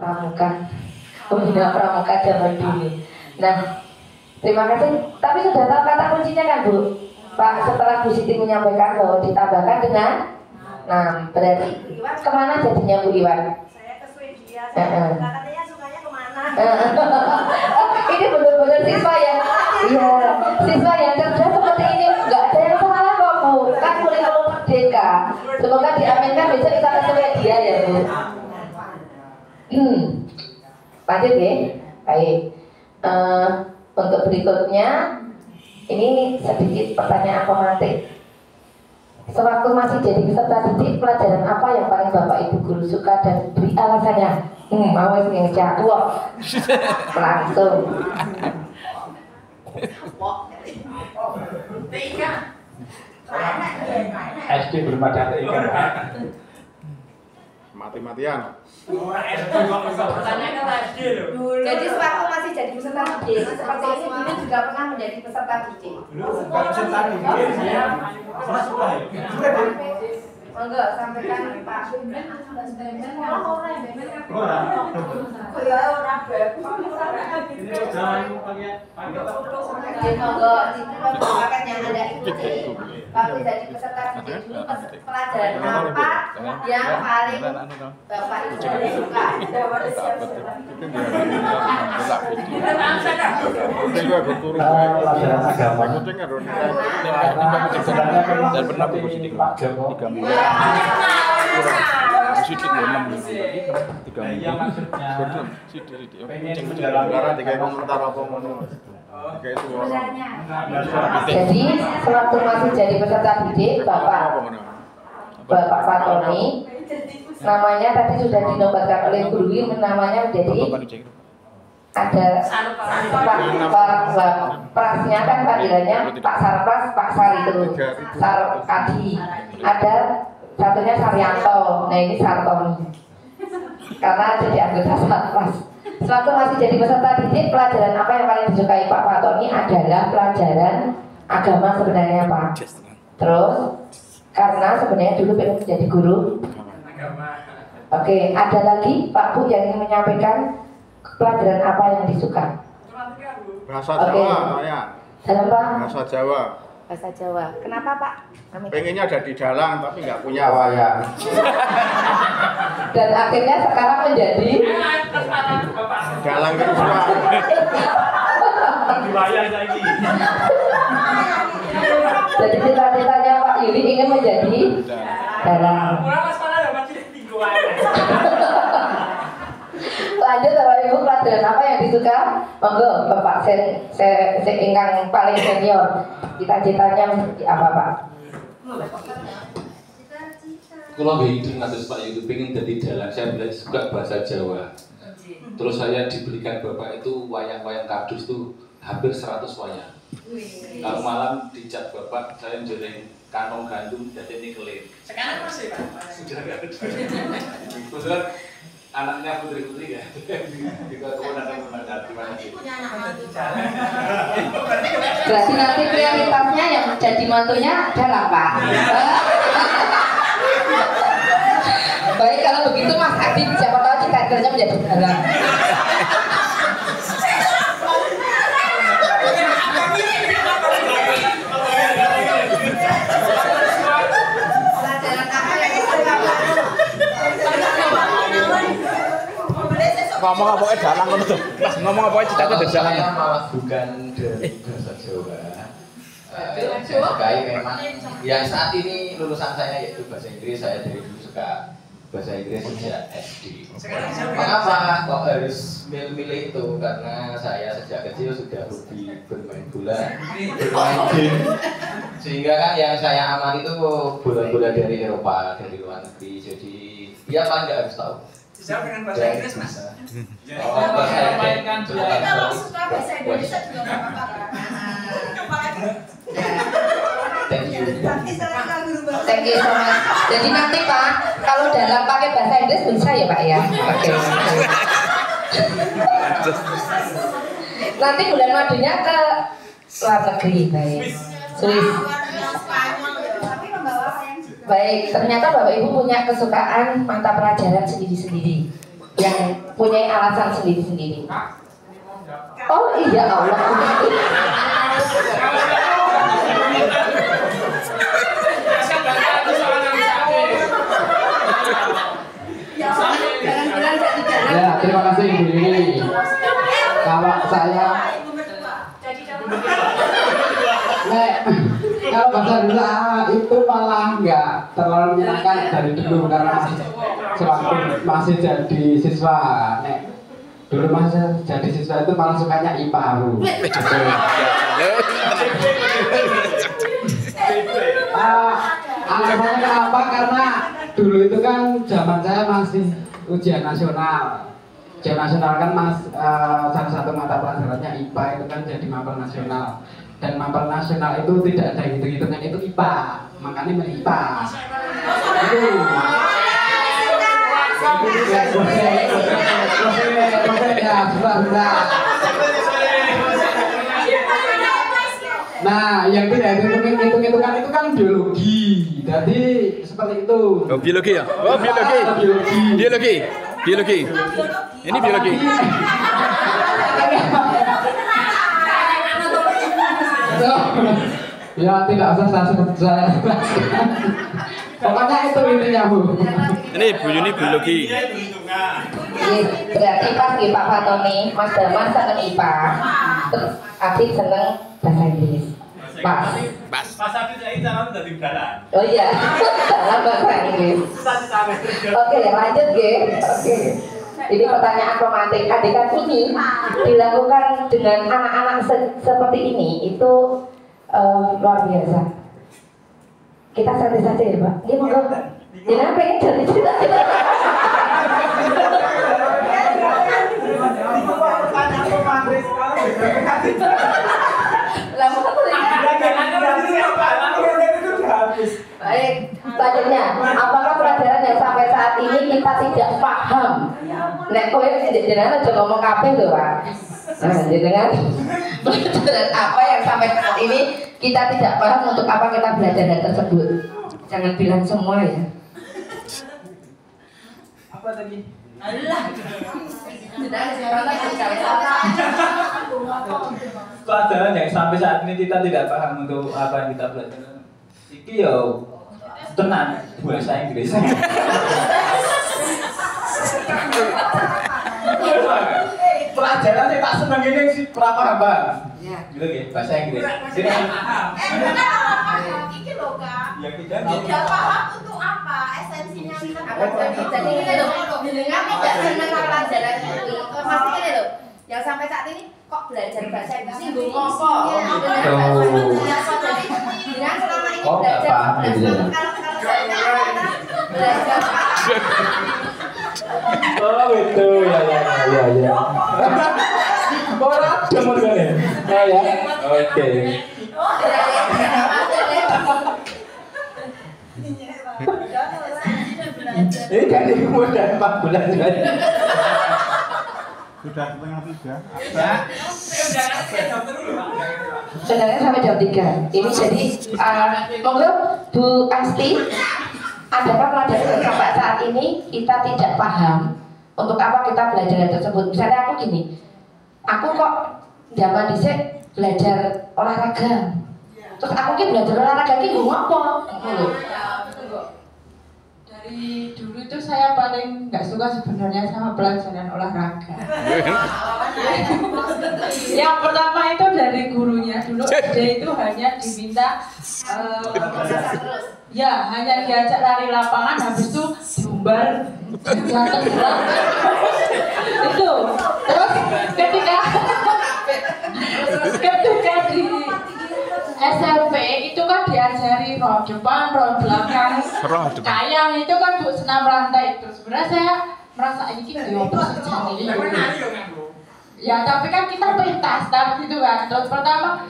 pramuka, pembina pramuka zaman dulu. Nah, terima kasih. Tapi sudah tahu kata kuncinya kan Bu? Pak, setelah Bu Siti menyampaikan bahwa ditambahkan dengan berarti kemana jadinya Bu Iwan? Saya ke Swedia, katanya sukanya kemana? Ini benar-benar siswa yang, iya, siswa yang cerdas seperti ini nggak ada yang salah kok Bu. Kan kurikulum merdeka. Semoga diaminkan besok kita ke Swedia ya Bu. Lanjut ya, baik. Untuk berikutnya ini sedikit pertanyaan pemantik. Sewaktu masih jadi peserta didik, pelajaran apa yang paling Bapak Ibu guru suka dan beri alasannya? Mau yang jawab langsung. SD belum ada TK. Mati-matian. Jadi sewaktu masih jadi peserta didik, seperti ini dulu juga pernah menjadi peserta didik. Peserta didik saya suka ya. Monggo sampaikan Pak. Monggo silakan yang ada ikuti. Waktu jadi peserta didik dulu pelajaran apa yang paling Bapak Ibu suka? Pelajaran agama dan pernah berpositif 3 bulan. Sidik 6 3 minggu. Sidik. Karena tiga komentar apa ngono. Jadi sewaktu masih jadi peserta didik Bapak Pak Tony, namanya tadi sudah dinobatkan oleh guru, namanya menjadi ada prasnya kan panggilannya Pak Sarpas, Pak Sar itu Sarkadi, ada satunya Saryanto, nah ini Sartoni karena jadi anggota Sarpas. Sewaktu masih jadi peserta didik, pelajaran apa yang paling disukai Pak Tony adalah pelajaran agama sebenarnya Pak. Terus karena sebenarnya dulu pengen menjadi guru. Oke, ada lagi Pak Bu yang ingin menyampaikan pelajaran apa yang disuka? Bahasa Jawa, saya. Apa? Bahasa Jawa. Bahasa Jawa. Kenapa Pak? Pengennya ada di dalang tapi nggak punya wayang. Dan akhirnya sekarang menjadi Dalang itu semua. Wayang lagi. Jadi cita-citanya Pak Yuli ingin menjadi dalang. Lanjut Bapak Ibu, pelajaran apa yang disuka? Monggo Bapak saya ingkang paling senior. Cita-citanya menjadi apa Pak? Kalau nggak ide ngatus Pak Yuli pengen jadi dalang, saya suka bahasa Jawa. Terus saya diberikan Bapak itu wayang-wayang kardus tuh hampir 100 wayang. Kalau malam dicat Bapak, saya jeleng kantong gandum jadi nikelin. Sekarang masih Pak? Sudah nggak ada. Kebetulan anaknya putri-putri ya. Juga kemudian ada terima kasih. Berarti nanti prioritasnya yang jadi mantunya adalah Pak. Baik, kalau begitu Mas Adi siapa tahu cita-citanya menjadi dalang. Ngomong apa dalang ngono tuh. Mas ngomong apa cita-cita dalang. Saya malah bukan dari bahasa Jawa. Saya sukai memang yang saat ini lulusan saya yaitu bahasa Inggris. Saya dari dulu suka bahasa Inggris sejak SD. Mengapa kok harus milih-milih itu? Karena saya sejak kecil sudah hobi bermain bola, bermain game. Sehingga kan yang saya amati itu bola-bola dari Eropa, dari luar negeri. Jadi ya paling nggak harus tahu. Bisa dengan bahasa Inggris Mas. Oh, bahasa Inggris kan Kalau suka bahasa Indonesia juga nggak apa-apa. Thank you. Thank you so much. Jadi nanti Pak, kalau dalam pakai bahasa Inggris bisa ya Pak ya? Oke. Nanti bulan madunya ke luar negeri, baik. Swiss. Baik, ternyata Bapak Ibu punya kesukaan mata pelajaran sendiri-sendiri. yang punya alasan sendiri-sendiri. Oh iya Allah. Ya, terima kasih Ibu Yuni. Kalau saya kalau bahasa Indonesia itu malah nggak terlalu menyenangkan dari dulu karena masih jadi siswa. Dulu masih jadi siswa itu malah sukanya IPA Bu. Alasannya kenapa? Karena dulu itu kan zaman saya masih ujian nasional. Ujian nasional kan salah satu mata pelajarannya IPA itu kan jadi mapel nasional. Dan mapel nasional itu tidak ada hitung-hitungan, itu IPA, makanya milih IPA. Nah, yang tidak hitung-hitungan itu kan biologi. Jadi seperti itu. Oh, biologi ya? Oh, biologi. Ini biologi. Ya tidak usah saya. Pokoknya itu intinya Bu. Ini Bu Yuni biologi. Berarti pas di Pak Fatoni, Mas Daman seneng IPA, terus Afif seneng bahasa Inggris. Pas. Pas Afif saya jalan dari jalan. Oh iya, dalam bahasa Inggris. Oke, lanjut G. Oke. Ini pertanyaan romantik. Adegan ini dilakukan dengan anak-anak seperti ini itu luar biasa. Kita santai saja ya Pak. Dia mau jangan pengen jadi cerita. Baik, selanjutnya, apakah pelajaran yang sampai saat ini kita tidak paham? Nek kowe jenengan aja ngomong kabeh lho, Pak. Nah, jenengan pelajaran apa yang sampai saat ini kita tidak paham, untuk apa kita belajar hal tersebut? Jangan bilang semua ya. Apa tadi? Allah. Pelajaran yang sampai saat ini kita tidak paham untuk apa yang kita belajar. Iki yo tenang bahasa Inggris. Pelajaran yang tak seneng ini sih paham. Gitu ya, bahasa Inggris. Sini. Iki loh Kak. Ya kita Tidak paham untuk apa esensinya kita. Jadi ini loh, jenengan tidak senang pelajaran itu. Pasti ini loh, yang sampai saat ini kok belajar bahasa Inggris sih gue ngomong. Dengan selama ini belajar kalau saya belajar. oh itu ya. Orang cuma gini. Ya. Oke. Ini kan ini udah 4 bulan juga. Sudah setengah 3. Ya. Sebenarnya sampai jam 3. Ini jadi monggo Bu Asti, adakah pelajaran sampai saat ini kita tidak paham? Untuk apa kita belajar hal tersebut? Misalnya aku gini, aku kok zaman dhisik belajar olahraga. Terus aku ki belajar olahraga ki nggo apa? Dari dulu itu saya paling nggak suka sebenarnya sama pelajaran olahraga. Yang pertama itu dari gurunya, dulu SD itu hanya diminta ya hanya diajak lari lapangan, habis itu diumbar jatuh itu. Terus ketika di SMP itu kan diajari roh depan, roh belakang, kayang itu kan Bu senam rantai itu. Sebenarnya saya merasa ini ya, tapi kan kita pentas gitu kan. Terus pertama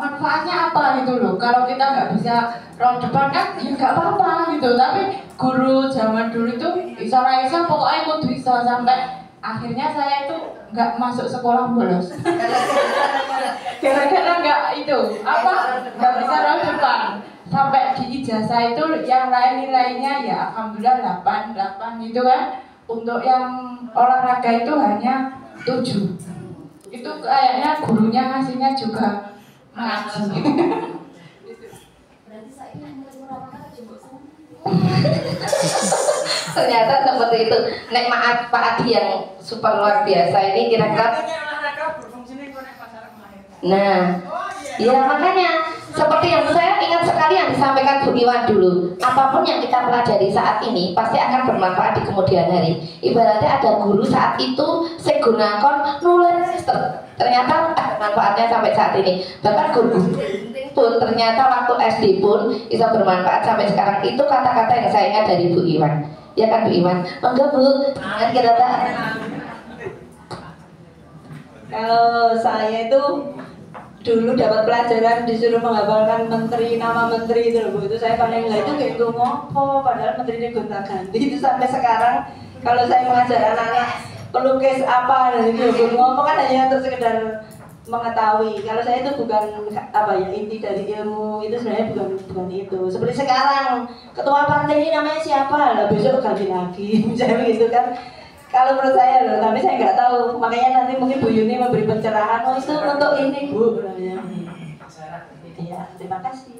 manfaatnya apa gitu loh. Kalau kita nggak bisa roh depan kan ya nggak apa-apa gitu. Tapi guru zaman dulu itu bisa pokoknya kudu bisa, sampai akhirnya saya itu nggak masuk sekolah bolos. Gara-gara nggak itu nggak bisa roh depan. Sampai di ijazah itu yang lain nilainya ya alhamdulillah 8 gitu kan. untuk yang olahraga itu hanya 7. Itu kayaknya gurunya ngasihnya juga ngaji. Berarti saya yang murah-murah jemput sama. Ternyata seperti itu. Nek maaf Pak Adi yang super luar biasa ini kira-kira. Olahraga berfungsinya kok nek pacaran melahirkan. Nah, ya makanya seperti yang saya ingat sekali yang disampaikan Bu Iwan dulu. Apapun yang kita pelajari saat ini pasti akan bermanfaat di kemudian hari. Ibaratnya ada guru saat itu saya gunakan nulis ternyata ada manfaatnya sampai saat ini. Bahkan guru pun ternyata waktu SD pun bisa bermanfaat sampai sekarang. Itu kata-kata yang saya ingat dari Bu Iwan. Ya kan Bu Iwan? Enggak Bu, kan kira-kira. Kalau saya itu dulu dapat pelajaran disuruh menghafalkan nama menteri itu loh Bu. Itu saya paling enggak itu kayak gue ngopo padahal menterinya gonta-ganti. Itu sampai sekarang kalau saya mengajar anak-anak pelukis apa dan itu gue ngopo kan hanya untuk sekedar mengetahui. Kalau saya itu bukan apa ya, inti dari ilmu itu sebenarnya bukan itu. Seperti sekarang ketua partai ini namanya siapa lah, besok ganti lagi misalnya begitu kan. Kalau menurut saya loh, tapi saya nggak tahu. Makanya nanti mungkin Bu Yuni memberi pencerahan. Oh itu untuk ini Bu. Iya, terima kasih.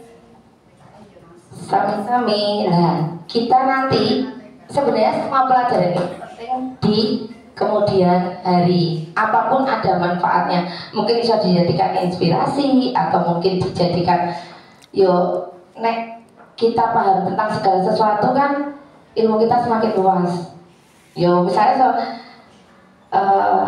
Sami-sami. Nah, kita nanti sebenarnya semua pelajaran ini penting di kemudian hari. Apapun ada manfaatnya. Mungkin bisa dijadikan inspirasi atau mungkin dijadikan nek kita paham tentang segala sesuatu kan ilmu kita semakin luas. Misalnya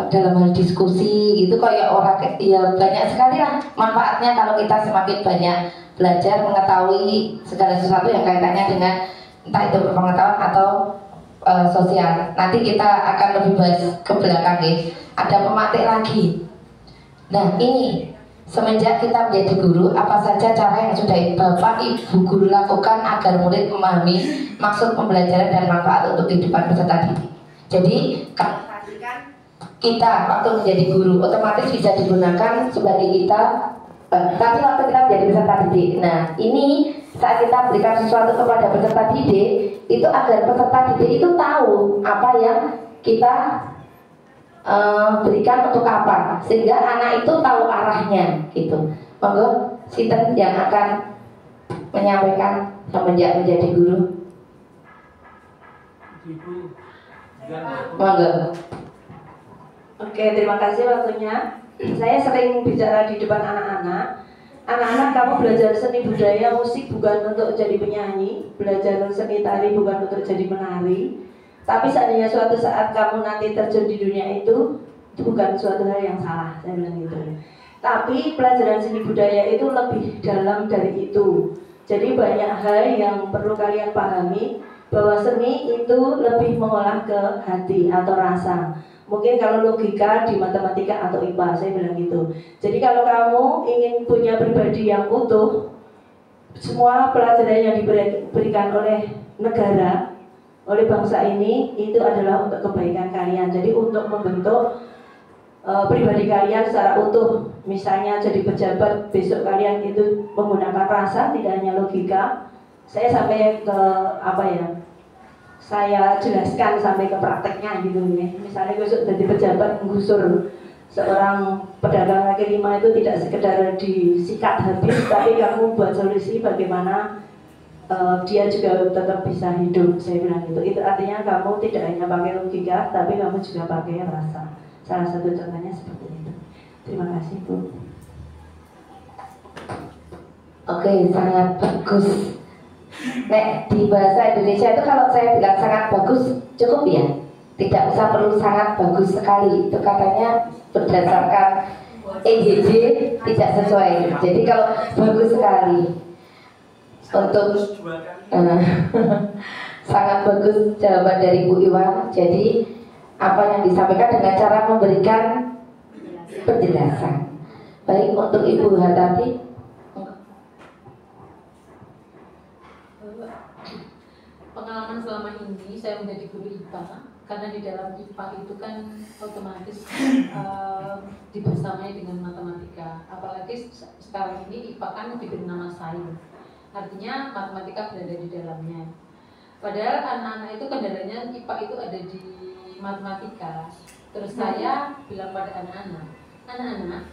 dalam hal diskusi gitu kayak orang ya banyak sekali lah manfaatnya kalau kita semakin banyak belajar mengetahui segala sesuatu yang kaitannya dengan entah itu pengetahuan atau sosial. Nanti kita akan lebih bahas ke belakang ya. Ada pemantik lagi. Nah ini semenjak kita menjadi guru, apa saja cara yang sudah Bapak Ibu guru lakukan agar murid memahami maksud pembelajaran dan manfaat untuk kehidupan peserta didik. Jadi kalau kita waktu menjadi guru otomatis bisa digunakan sebagai kita tapi waktu kita menjadi peserta didik. Nah ini saat kita berikan sesuatu kepada peserta didik itu agar peserta didik itu tahu apa yang kita berikan untuk apa sehingga anak itu tahu arahnya gitu. Monggo sinten yang akan menyampaikan semenjak menjadi guru. Monggo. Oke, terima kasih waktunya. Saya sering bicara di depan anak-anak. Anak-anak, kamu belajar seni budaya musik bukan untuk jadi penyanyi, belajar seni tari bukan untuk jadi menari. Tapi seandainya suatu saat kamu nanti terjun di dunia itu bukan suatu hal yang salah, saya bilang gitu. Tapi pelajaran seni budaya itu lebih dalam dari itu. Jadi banyak hal yang perlu kalian pahami bahwa seni itu lebih mengolah ke hati atau rasa. Mungkin kalau logika di matematika atau IPA, saya bilang gitu. Jadi kalau kamu ingin punya pribadi yang utuh, semua pelajaran yang diberikan oleh negara, oleh bangsa ini, itu adalah untuk kebaikan kalian. Jadi untuk membentuk pribadi kalian secara utuh. Misalnya jadi pejabat, besok kalian itu menggunakan rasa, tidak hanya logika. Saya sampai ke saya jelaskan sampai ke prakteknya gitu ya. Misalnya besok jadi pejabat menggusur seorang pedagang kaki lima itu tidak sekedar disikat habis, tapi kamu buat solusi bagaimana dia juga tetap bisa hidup. Saya bilang gitu. Itu artinya kamu tidak hanya pakai logika, tapi kamu juga pakai rasa. Salah satu contohnya seperti itu. Terima kasih Bu. Oke, sangat bagus. Nek di bahasa Indonesia itu kalau saya bilang sangat bagus cukup ya, tidak usah perlu sangat bagus sekali. Itu katanya berdasarkan EJJ tidak sesuai. Jadi kalau bagus sekali untuk sangat bagus jawaban dari Bu Iwan. Jadi apa yang disampaikan dengan cara memberikan penjelasan. Baik untuk Ibu Hatati. Pengalaman selama ini saya menjadi guru IPA, karena di dalam IPA itu kan otomatis dibersamai dengan matematika. Apalagi sekarang ini IPA kan diberi nama sains, artinya matematika berada di dalamnya. Padahal anak-anak itu kendalanya IPA itu ada di matematika. Terus saya bilang pada anak-anak,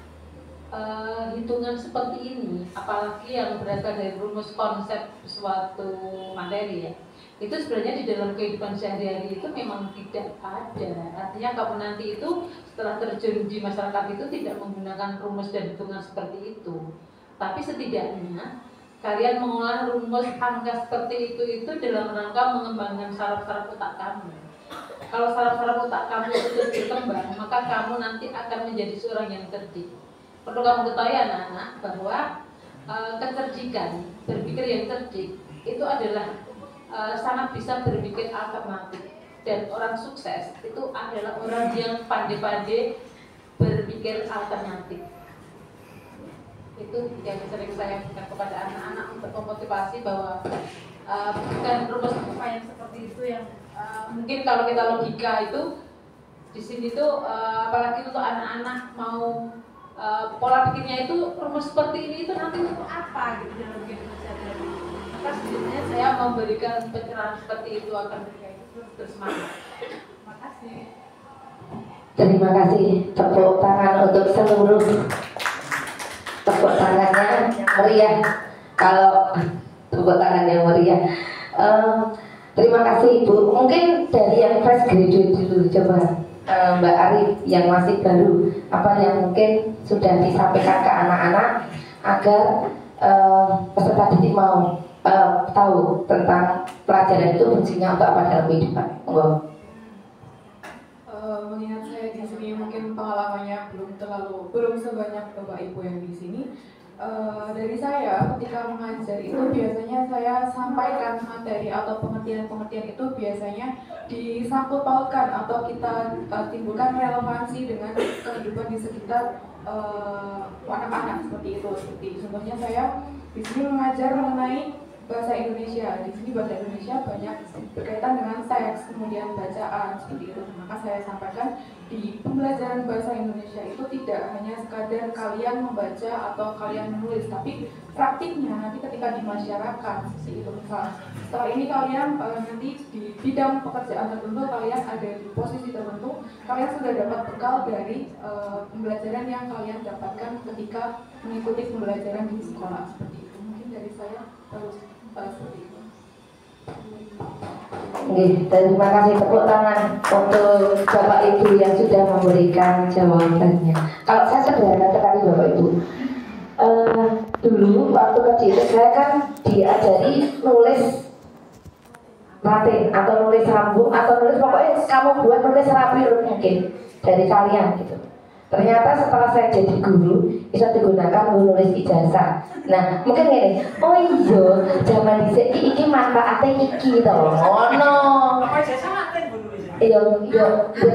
hitungan seperti ini, apalagi yang berasal dari rumus konsep suatu materi ya, itu sebenarnya di dalam kehidupan sehari-hari itu memang tidak ada. Artinya kamu nanti itu setelah terjun di masyarakat itu tidak menggunakan rumus dan hitungan seperti itu. Tapi setidaknya kalian mengolah rumus angka seperti itu dalam rangka mengembangkan saraf-saraf otak kamu. Kalau saraf-saraf otak kamu itu terus berkembang, maka kamu nanti akan menjadi seorang yang cerdik. Perlu kamu ketahui anak-anak bahwa kecerdikan, berpikir yang cerdik itu adalah sangat bisa berpikir alternatif. Dan orang sukses itu adalah orang yang pandai-pandai berpikir alternatif. Itu yang sering saya berikan kepada anak-anak untuk memotivasi bahwa bukan rumus yang seperti itu yang mungkin kalau kita logika itu di sini tuh apalagi untuk anak-anak mau pola pikirnya itu rumus seperti ini itu nanti untuk apa gitu dalam kehidupan sehari-hari. Maka sebenarnya saya memberikan pencerahan seperti itu akan mereka itu bersemangat. Terima kasih. Terima kasih. Tepuk tangan untuk seluruh. Tepuk tangannya meriah. Kalau tepuk tangannya meriah. Terima kasih Ibu. Mungkin dari yang fresh graduate dulu coba. Mbak Arif yang masih baru, apa yang mungkin sudah disampaikan ke anak-anak agar peserta didik mau tahu tentang pelajaran itu fungsinya untuk apa dalam kehidupan. Mengingat saya di sini mungkin pengalamannya belum sebanyak Bapak Ibu yang di sini. Dari saya ketika mengajar itu biasanya saya sampaikan materi atau pengertian-pengertian itu biasanya disangkut pautkan atau kita timbulkan relevansi dengan kehidupan di sekitar anak-anak seperti itu. Seperti contohnya saya di sini mengajar mengenai bahasa Indonesia. Di sini bahasa Indonesia banyak berkaitan dengan teks, kemudian bacaan seperti itu. Maka saya sampaikan di pembelajaran bahasa Indonesia itu tidak hanya sekadar kalian membaca atau kalian menulis, tapi praktiknya nanti ketika di masyarakat seperti itu. Misalnya setelah ini kalian nanti di bidang pekerjaan tertentu kalian ada di posisi tertentu, kalian sudah dapat bekal dari pembelajaran yang kalian dapatkan ketika mengikuti pembelajaran di sekolah seperti itu. Mungkin dari saya harus seperti itu. Terima kasih, tepuk tangan untuk Bapak Ibu yang sudah memberikan jawabannya. Kalau saya sederhana sekali Bapak Ibu. Dulu waktu kecil saya kan diajari nulis Latin atau nulis sambung atau nulis pokoknya kamu buat nulis rapi mungkin dari kalian gitu. Ternyata setelah saya jadi guru bisa digunakan menulis ijazah. Nah mungkin gini, oh iya zaman dhisik iki manfaatnya iki to. Oh no. Apa ijazah Latin Bu? Iya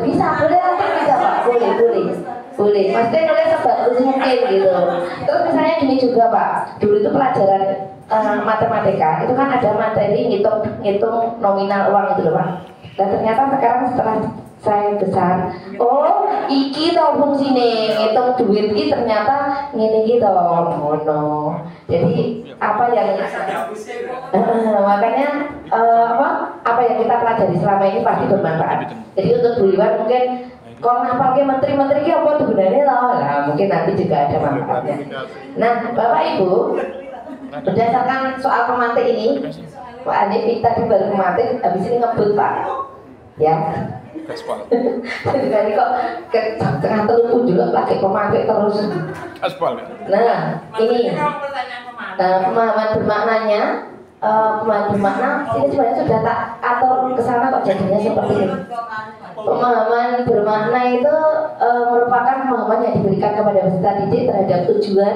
bisa boleh Latin bisa Pak, boleh. Maksudnya nulis sebagus mungkin gitu. Terus misalnya gini juga Pak, dulu itu pelajaran matematika itu kan ada materi ngitung nominal uang itu loh Pak. Dan ternyata sekarang setelah saya besar, oh iki to fungsine ngitung duit iki ternyata ngene iki to ngono. Jadi apa yang makanya apa yang kita pelajari selama ini pasti bermanfaat. Jadi untuk duluan mungkin kalau pakai menteri-menteri ki apa gunanya loh. Nah, mungkin nanti juga ada manfaatnya. Nah, Bapak Ibu, berdasarkan soal pemantik ini, Pak Hanif tadi baru pemantik, habis ini ngebut Pak. Ya. Jadi kok ke tengah telupu juga pakai pemantik terus. Aspal. Nah, ini pemahaman bermaknanya, pemahaman bermakna ini sebenarnya sudah tak atur ke sana kok jadinya seperti ini. Pemahaman bermakna itu merupakan pemahaman yang diberikan kepada peserta didik terhadap tujuan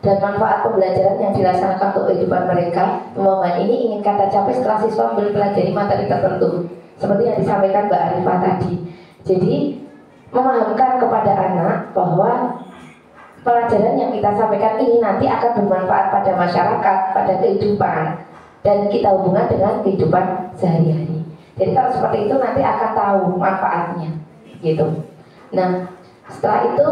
dan manfaat pembelajaran yang dilaksanakan untuk kehidupan mereka. Pemahaman ini ingin kata capai setelah siswa mempelajari materi tertentu, seperti yang disampaikan Mbak Arifah tadi. Jadi memahamkan kepada anak bahwa pelajaran yang kita sampaikan ini nanti akan bermanfaat pada masyarakat, pada kehidupan, dan kita hubungkan dengan kehidupan sehari-hari. Jadi kalau seperti itu nanti akan tahu manfaatnya, gitu. Nah, setelah itu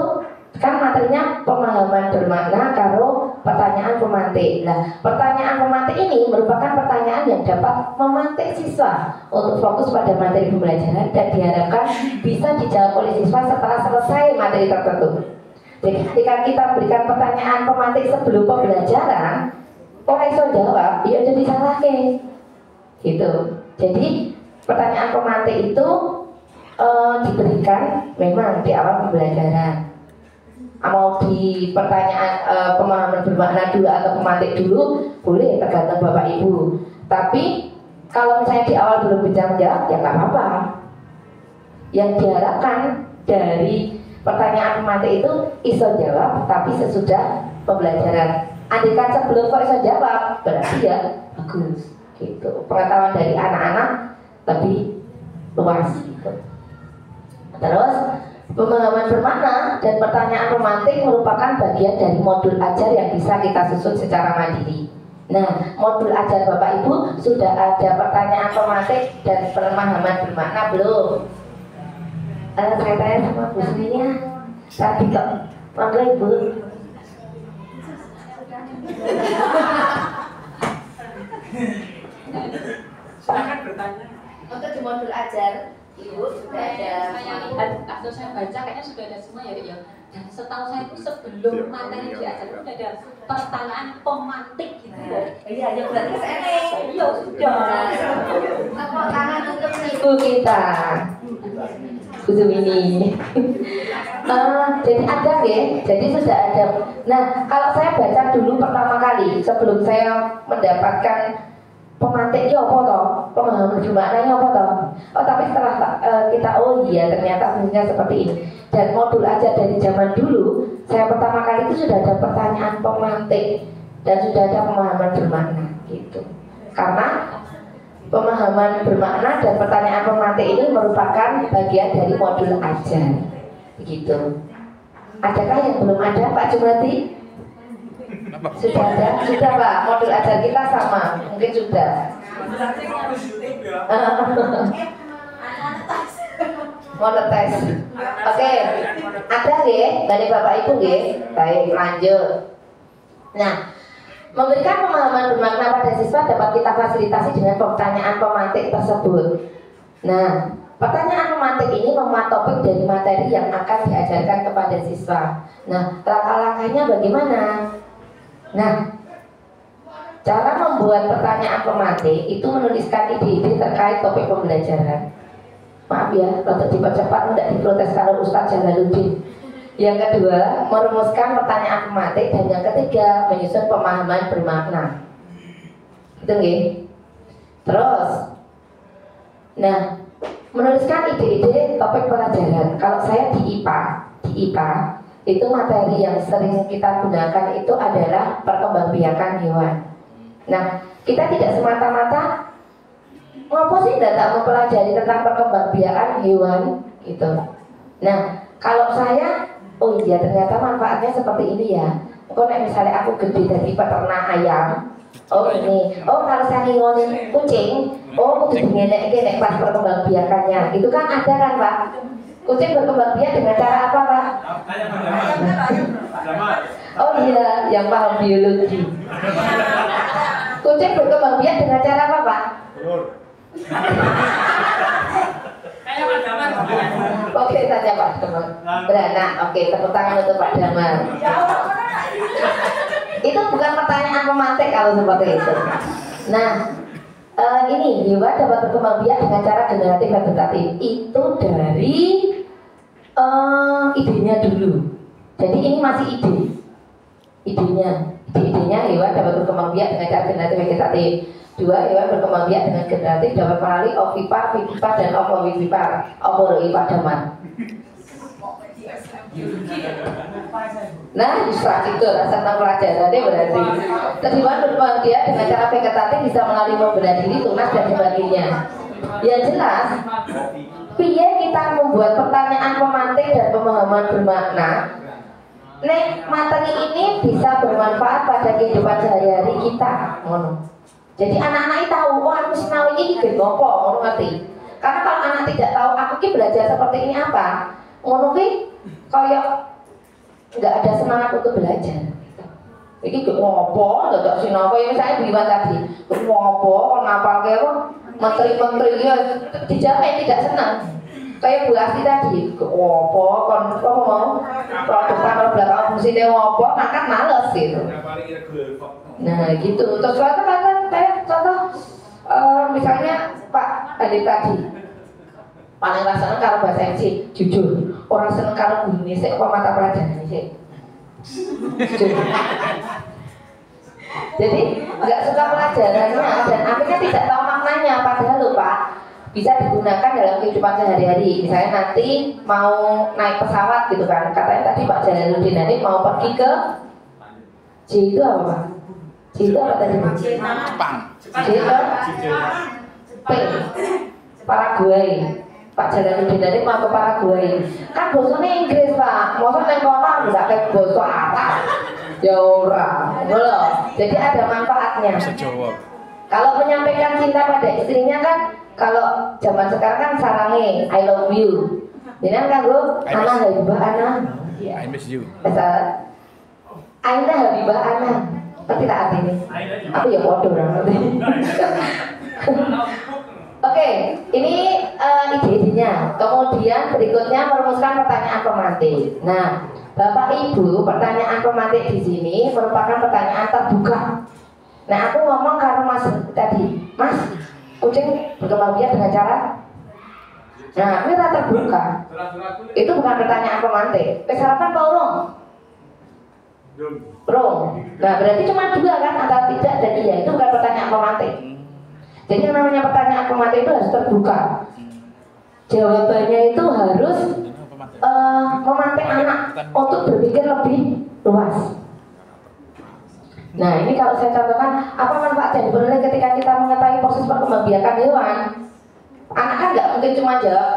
kan materinya pemahaman bermakna karo pertanyaan pemantik. Nah, pertanyaan pemantik ini merupakan pertanyaan yang dapat memantik siswa untuk fokus pada materi pembelajaran dan diharapkan bisa dijawab oleh siswa setelah selesai materi tertentu. Jadi ketika kita berikan pertanyaan pemantik sebelum pembelajaran, orang iso jawab, ya jadi salah gitu. Jadi pertanyaan pemantik itu diberikan memang di awal pembelajaran. Mau di pertanyaan pemahaman bermakna dulu atau pemantik dulu boleh, tergantung Bapak Ibu. Tapi kalau misalnya di awal belum bisa menjawab ya nggak apa-apa. Yang diharapkan dari pertanyaan pemantik itu iso jawab, tapi sesudah pembelajaran. Andaikan sebelum kok iso jawab berarti ya bagus gitu. Pengetahuan dari anak-anak lebih luas gitu. Terus pemahaman bermakna dan pertanyaan pemantik merupakan bagian dari modul ajar yang bisa kita susun secara mandiri. Nah, modul ajar Bapak Ibu sudah ada pertanyaan pemantik dan pemahaman bermakna belum? Saya tanya sama Bu Sri ya. Tadi kok, monggo Ibu. Silakan bertanya. Untuk di modul ajar Ibu sudah ada. Saya lihat atau saya baca kayaknya sudah ada semua ya, ya. Dan setahu saya itu sebelum materi diajar itu ada pertanyaan pemantik gitu. Iya, ya berarti saya iya sudah. Tepuk tangan untuk ibu kita. Khusus ini. Jadi ada ya, jadi sudah ada. Nah, kalau saya baca dulu pertama kali sebelum saya mendapatkan pemantiknya apa toh, pemahaman bermaknanya apa toh. Oh tapi setelah kita oh iya ternyata sebenarnya seperti ini. Dan modul aja dari zaman dulu saya pertama kali itu sudah ada pertanyaan pemantik dan sudah ada pemahaman bermakna gitu. Karena pemahaman bermakna dan pertanyaan pemantik ini merupakan bagian dari modul ajar begitu. Adakah yang belum ada Pak Jumati? Sudah ada? Sudah Pak, modul ajar kita sama, mungkin sudah. Monetes. Oke, ada nggih dari Bapak Ibu nggih? Baik, lanjut. Nah, memberikan pemahaman bermakna pada siswa dapat kita fasilitasi dengan pertanyaan pemantik tersebut. Nah, pertanyaan pemantik ini memuat topik dari materi yang akan diajarkan kepada siswa. Nah, langkah-langkahnya bagaimana? Nah, cara membuat pertanyaan pemantik itu menuliskan ide-ide terkait topik pembelajaran. Maaf ya, untuk dipercepat tidak diprotes kalau Ustadz Jalaluddin. Yang kedua, merumuskan pertanyaan pemantik, dan yang ketiga, menyusun pemahaman bermakna. Itu nggih. Terus, nah, menuliskan ide-ide topik pelajaran. Kalau saya di IPA itu materi yang sering kita gunakan itu adalah perkembangbiakan hewan. Nah, kita tidak semata-mata ngopo sih tidak mempelajari tentang perkembangbiakan hewan gitu. Nah, kalau saya, oh iya ternyata manfaatnya seperti ini ya. Kok misalnya aku gede dari peternak ayam, oh ini, oh kalau saya ngingonin kucing, oh kudu ngenek pas perkembangbiakannya. Itu kan ada kan Pak? Kucing berkembang biak dengan cara apa Pak? Oh iya, yang paham biologi. Kucing berkembang biak dengan cara apa Pak? Oke saja Pak Damar. Beranak, oke tepuk tangan untuk Pak Damar. Itu bukan pertanyaan pemantik kalau seperti itu. Nah, ini hewan dapat berkembang biak dengan cara generatif vegetatif. Itu dari idenya dulu. Jadi ini masih idenya hewan dapat berkembang biak dengan cara generatif vegetatif. 2. Hewan berkembang biak dengan generatif dapat melalui ovipar, vivipar, dan ovovivípar. Pak Damar. Nah, itu rasa tentang pelajarannya berarti. Hewan berkembang biak dengan cara vegetatif bisa melalui membelah diri, tunas, dan sebagainya. Yang jelas, piye kita membuat pertanyaan pemantik dan pemahaman bermakna. Nek materi ini bisa bermanfaat pada kehidupan sehari-hari kita. Jadi anak-anak tahu, oh aku sinau ini gitu apa, ngono ngerti. Karena kalau anak tidak tahu, aku ki belajar seperti ini apa, ngono ki kayak nggak ada semangat untuk belajar. Iki ngopo, dadak sinapa ya saya bilang tadi. Ngopo, ngapalke kok menteri-menteri ya dijawab tidak senang. Kayak Bu Asti tadi, ngopo kon mau produk kantor belakang fungsine ngopo, makan males gitu. Nah gitu. Terus contoh misalnya Pak Adip tadi paling rasanya kalau bahasa MC jujur orang seneng kalau guru ini apa mata pelajaran ini jadi nggak suka pelajarannya dan akhirnya tidak tahu maknanya padahal loh Pak bisa digunakan dalam kehidupan sehari-hari misalnya nanti mau naik pesawat gitu kan katanya tadi Pak Jalaluddin nanti mau pergi ke J itu apa Pak? J itu apa tadi? Jepang J itu P Paraguay Pak Jalaluddin nanti mau ke Paraguay kan bahasanya Inggris Pak maksudnya yang kono nggak kayak bahasa Arab ya ora loh jadi ada manfaatnya kalau menyampaikan cinta pada istrinya kan kalau zaman sekarang kan sarange I love you jadi kan gue anak habibah anak I miss you Aina habibah anak ngerti tak artinya aku ya bodoh nanti Oke, ini ide-idenya. Kemudian berikutnya merumuskan pertanyaan pemantik. Nah, Bapak Ibu, pertanyaan pemantik di sini merupakan pertanyaan terbuka. Nah, aku ngomong karena Mas tadi, Mas, kucing berkembang biak dengan cara. Nah, ini terbuka. Itu bukan pertanyaan pemantik. Sarapan Pak Urung? Urung. Nah, berarti cuma dua kan antara tidak dan iya. Itu bukan pertanyaan pemantik. Jadi yang namanya pertanyaan pemantik itu harus terbuka. Jawabannya itu harus memantik anak untuk berpikir lebih luas. Nah ini kalau saya contohkan, apa manfaat yang diperoleh ketika kita mengetahui proses perkembangbiakan hewan? Anak kan nggak mungkin cuma jawab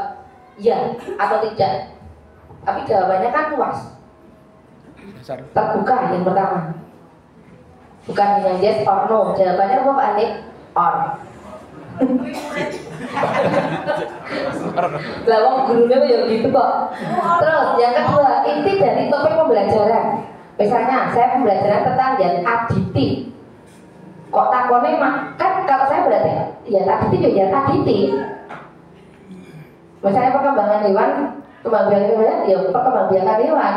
ya atau tidak, tapi jawabannya kan luas. Terbuka yang pertama, bukan hanya yes or no. Jawabannya apa Pak Andi? Or. Lah wong gurune ya gitu kok. Terus yang kedua, inti dari topik pembelajaran. Misalnya saya pembelajaran tentang yang aditif. Kok takone kan kalau saya berarti ya aditif ya aditif. Misalnya perkembangan hewan, kembangbiakan hewan ya perkembangbiakan hewan.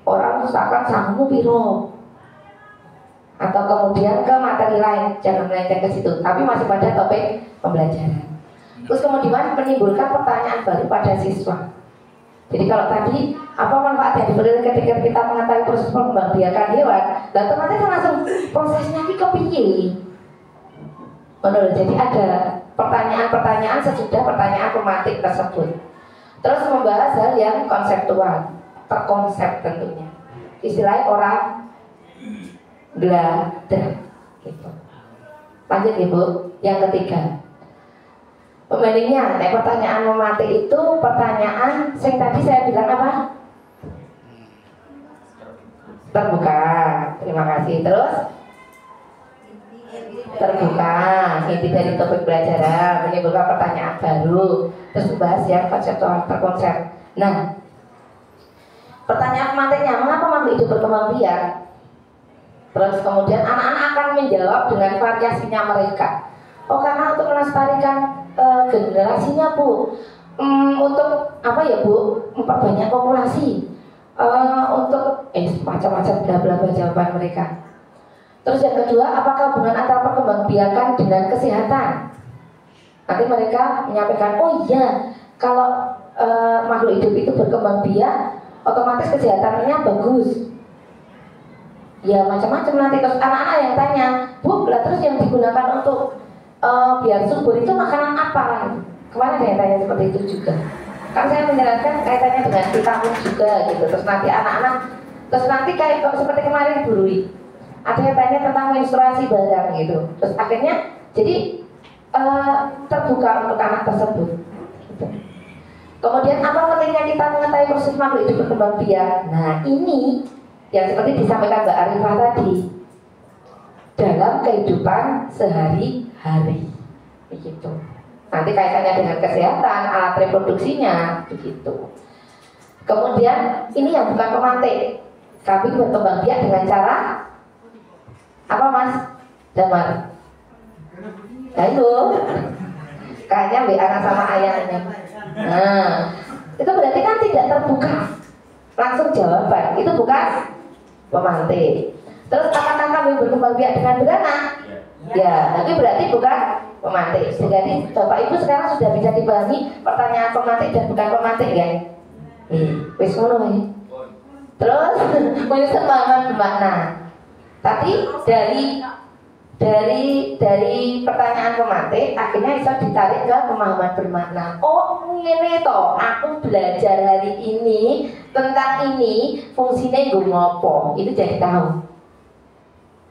Orang misalkan sanggup piro. Atau kemudian ke materi lain, jangan melenceng ke situ, tapi masih pada topik pembelajaran. Terus kemudian menimbulkan pertanyaan baru pada siswa. Jadi kalau tadi apa manfaat yang diperoleh ketika kita mengetahui proses perkembangbiakan hewan, dan otomatis langsung prosesnya ini kepiye. Jadi ada pertanyaan-pertanyaan sesudah pertanyaan pemantik tersebut. Terus membahas hal yang konseptual, terkonsep tentunya. Istilahnya orang belajar gitu. Lanjut Ibu, yang ketiga pembandingnya, pertanyaan memantik itu pertanyaan yang tadi saya bilang apa? Terbuka, terima kasih. Terus terbuka, inti dari topik pelajaran, menimbulkan pertanyaan baru, terus membahas yang konseptual, terkonsep. Nah, pertanyaan pemantiknya, mengapa makhluk hidup berkembang biak? Terus kemudian anak-anak akan menjawab dengan variasinya mereka. Oh karena untuk melestarikan generasinya Bu, untuk apa ya Bu, memperbanyak populasi, untuk macam-macam bla bla bla jawaban mereka. Terus yang kedua, apakah hubungan antara perkembangbiakan dengan kesehatan? Nanti mereka menyampaikan, oh iya, kalau makhluk hidup itu berkembang biak, otomatis kesehatannya bagus. Ya macam-macam nanti. Terus anak-anak yang tanya, Bu, lah terus yang digunakan untuk biar subur itu makanan apa? Kemarin ada yang tanya seperti itu juga. Kan saya menjelaskan kaitannya dengan vitamin juga gitu. Terus nanti anak-anak, terus nanti kayak seperti kemarin Burui, ada yang tanya tentang menstruasi barang gitu. Terus akhirnya jadi terbuka untuk anak tersebut. Gitu. Kemudian apa pentingnya kita mengetahui proses makhluk hidup berkembang biak? Nah ini yang seperti disampaikan Mbak Arifah tadi, dalam kehidupan sehari-hari begitu. Nanti kaitannya dengan kesehatan, alat reproduksinya begitu. Kemudian ini yang bukan pemantik, kami berkembang biak dengan cara Apa Mas Damar? Ayo. Kayaknya anak sama ayahnya. Nah, itu berarti kan tidak terbuka langsung jawaban. Itu bukan pemantik. Terus apakah kami berkembang biak dengan beranak? Ya, tapi berarti bukan pemantik. Jadi Bapak Ibu sekarang sudah bisa dipahami pertanyaan pemantik dan bukan pemantik ya. Wis ngono ya. Terus menyusun pemahaman bermakna. Tapi dari pertanyaan pemantik akhirnya bisa ditarik ke pemahaman bermakna. Oh ini toh, aku belajar hari ini tentang ini fungsinya gue ngopo, itu jadi tahu.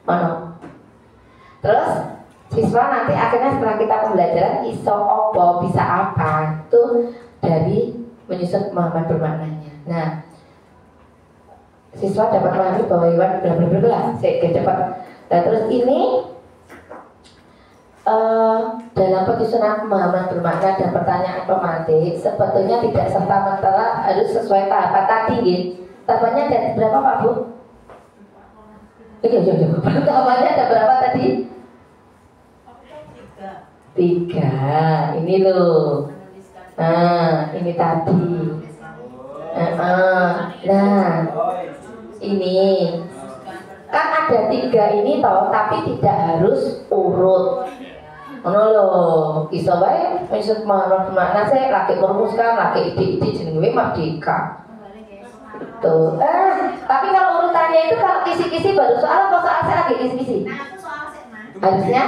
Mana? Terus siswa nanti akhirnya setelah kita pembelajaran iso opo bisa apa itu dari menyusun pemahaman bermaknanya. Nah, siswa dapat memahami bahwa hewan bla saya dapat. Nah terus ini dalam penyusunan pemahaman bermakna dan pertanyaan pemantik sebetulnya tidak serta-merta harus sesuai tahapan tadi, gitu. Tahapannya ada berapa Pak Bu? Tahapannya ada berapa tadi? 3. Ini loh. Nah, ini tadi. Nah, ini kan ada 3 ini toh, tapi tidak harus urut. Ono loh, iso wae maksud makna saya lagi merumuskan lagi ide-ide jenenge Merdeka. Tuh. Tapi kalau urutannya itu kalau kisi-kisi baru soal apa soal saya lagi kisi-kisi? Harusnya?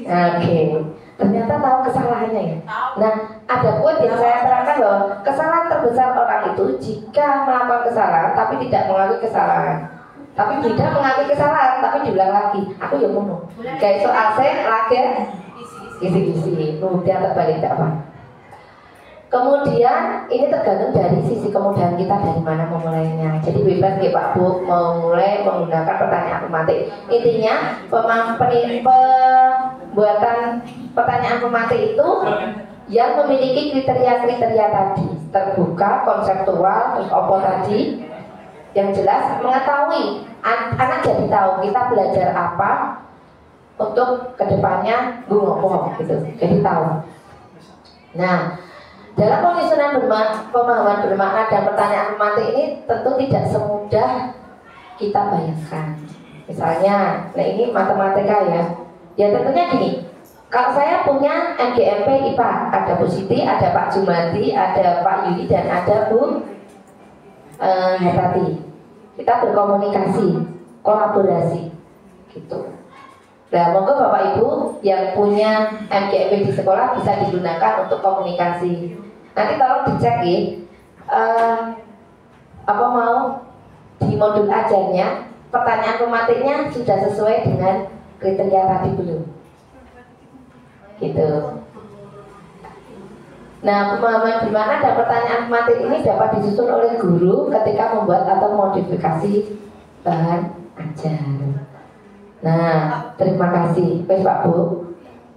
Oke. Ternyata tahu kesalahannya ya. Nah, ada quote yang saya terangkan bahwa kesalahan terbesar orang itu jika melakukan kesalahan tapi tidak mengakui kesalahan. Tapi tidak mengakui kesalahan, tapi diulang lagi. Aku yang ngomong. Kayak soal saya lagi isi-isi. Kemudian terbalik tidak apa. Kemudian ini tergantung dari sisi kemudahan kita dari mana memulainya. Jadi bebas ya Pak Bu memulai menggunakan pertanyaan pemantik. Intinya pembuatan pertanyaan pemantik itu yang memiliki kriteria-kriteria tadi, terbuka, konseptual, terus apa tadi? Yang jelas mengetahui, anak jadi tahu kita belajar apa untuk kedepannya ngopo gitu, jadi tahu. Nah, dalam penyusunan pemahaman bermakna dan pertanyaan pemantik ini tentu tidak semudah kita bayangkan. Misalnya, nah ini matematika ya tentunya gini. Kalau saya punya MGMP IPA, ada Bu Siti, ada Pak Jumadi, ada Pak Yudi dan ada Bu Hetati. Kita berkomunikasi, kolaborasi, gitu. Nah, monggo Bapak Ibu yang punya MGMP di sekolah bisa digunakan untuk komunikasi. Nanti tolong dicek ya, apa mau di modul ajarnya pertanyaan pemantiknya sudah sesuai dengan kriteria tadi belum? Gitu. Nah, pemahaman bermakna dan pertanyaan pemantik ini dapat disusun oleh guru ketika membuat atau modifikasi bahan ajar. Nah, terima kasih, Pak Bu.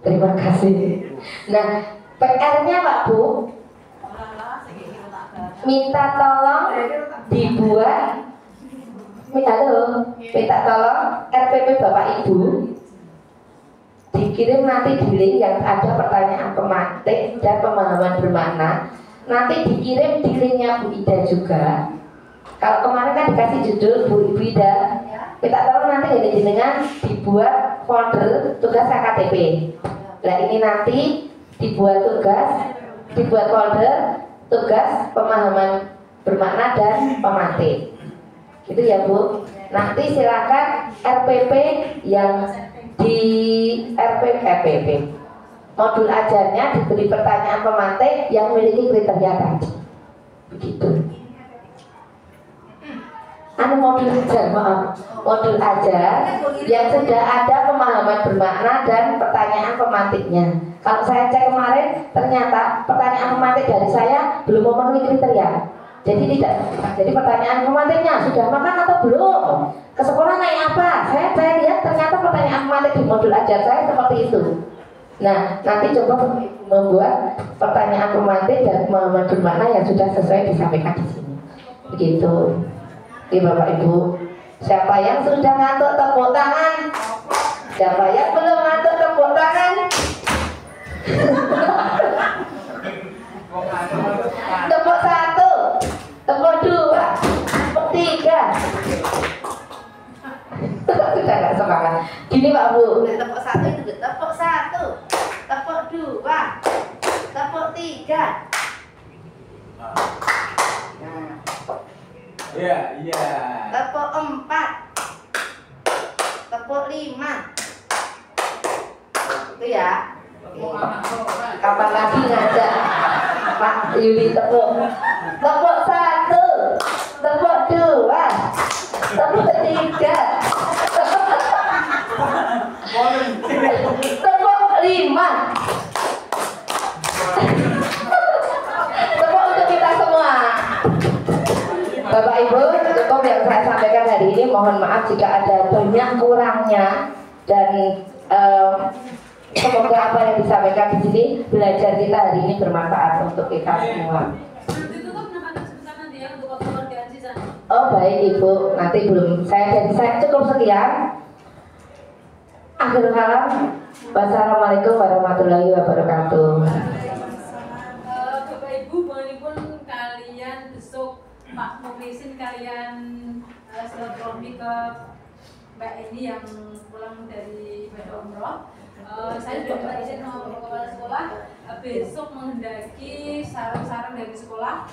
Terima kasih. Nah, PR-nya Pak Bu, minta tolong dibuat, minta tolong RPP Bapak Ibu dikirim nanti di link yang ada pertanyaan pemantik dan pemahaman bermakna. Nanti dikirim di linknya Bu Ida juga. Kalau kemarin kan dikasih judul Bu Ida, minta tolong nanti dengan dibuat folder tugas KKTP. Nah ini nanti dibuat folder tugas pemahaman bermakna dan pemantik. Gitu ya Bu. Nanti silakan RPP yang di RPP modul ajarnya diberi pertanyaan pemantik yang memiliki kriteria tadi. Begitu. Modul ajar, modul ajar yang sudah ada pemahaman bermakna dan pertanyaan pemantiknya. Kalau saya cek kemarin, ternyata pertanyaan pemantik dari saya belum memenuhi kriteria. Jadi pertanyaan pemantiknya sudah makan atau belum? Ke sekolah naik apa? Saya lihat ternyata pertanyaan pemantik di modul ajar saya seperti itu. Nah, nanti coba membuat pertanyaan pemantik dan pemahaman bermakna yang sudah sesuai disampaikan di sini. Begitu. Oke Bapak Ibu, Siapa yang sudah ngantuk tepuk tangan? Siapa yang belum ngantuk tepuk tangan? Tepuk 1, tepuk 2, tepuk 3. Sudah nggak semangat. Gini Pak Bu, tepuk 1 itu tepuk 1, tepuk 2, tepuk 3. Nah. Iya. Tepuk 4, tepuk 5. Itu ya. Kapan lagi ngajak Pak Yuli tepuk? Tepuk 1, tepuk 2, tepuk 3, tepuk 5. Tepuk untuk kita semua. Bapak Ibu, cukup yang saya sampaikan hari ini. Mohon maaf jika ada banyak kurangnya dan semoga apa yang disampaikan di sini belajar kita hari ini bermanfaat untuk kita semua. Oh baik Ibu, nanti belum saya cukup sekian. Akhir kalam, wassalamualaikum warahmatullahi wabarakatuh. Bapak Ibu, boleh pun kalian besok Pak Muklisin kalian silaturahmi ke Mbak ini yang pulang dari ibadah umroh. Saya sudah minta izin sama Bapak Kepala Sekolah besok menghendaki sarang-sarang dari sekolah